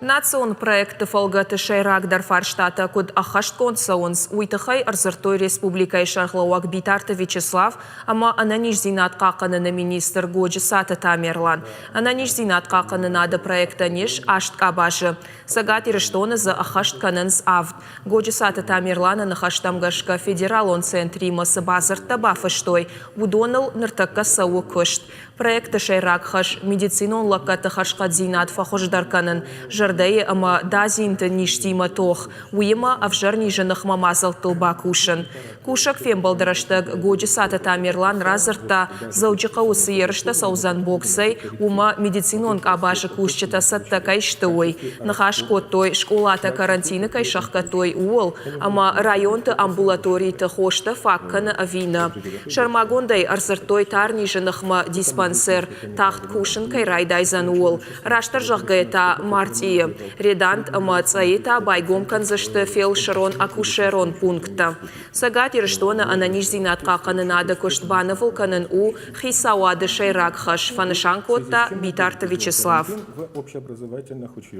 Национ проект фолгаты шайрак Дарфарштата куд ахашткон саунс уйтахай арзыртой республикай шарглауак битарта Вячеслав, ама ананиш зинат каканына министр Годжи Сата Тамерлан. Ананиш зинат каканынады проекта ниш аштка бажы. Сагат ириштоны за ахаштканынс авд. Годжи Сата Тамерлана нахаштамгашка федерал он центримасы базырта бафыштой. Удоныл ныртакка сауы кышт. Проекта шайрак хаш медицинон лаккаты хашкат зинат фахождарканын. Жардайы ама дазинты ништима тох. Уйма авжарни женах мамазал тылба кушын. Кушак фем балдараштаг Годжи Сата Тамерлан разырта зауджиқа усы ерышта саузан боксай. Ума медицинон кабажы кушчата сатта кайштуой. Нахаш коттой школата карантины кайшахкатой уол. Ама районты амбулаторийты хошта факканы авина. Шармагондай арзыртой тарни женахма диспансер тахт кушын кайрайдайзан уол. Раштар жағгайта марти редант мацаита байгом канзашты фельдшерон акушерон пункта. Сагат ириштона ананиш зинат каканынады көштбаны вулканын у хисауады шайрак хаш фанышанкотта битарта Вячеслав.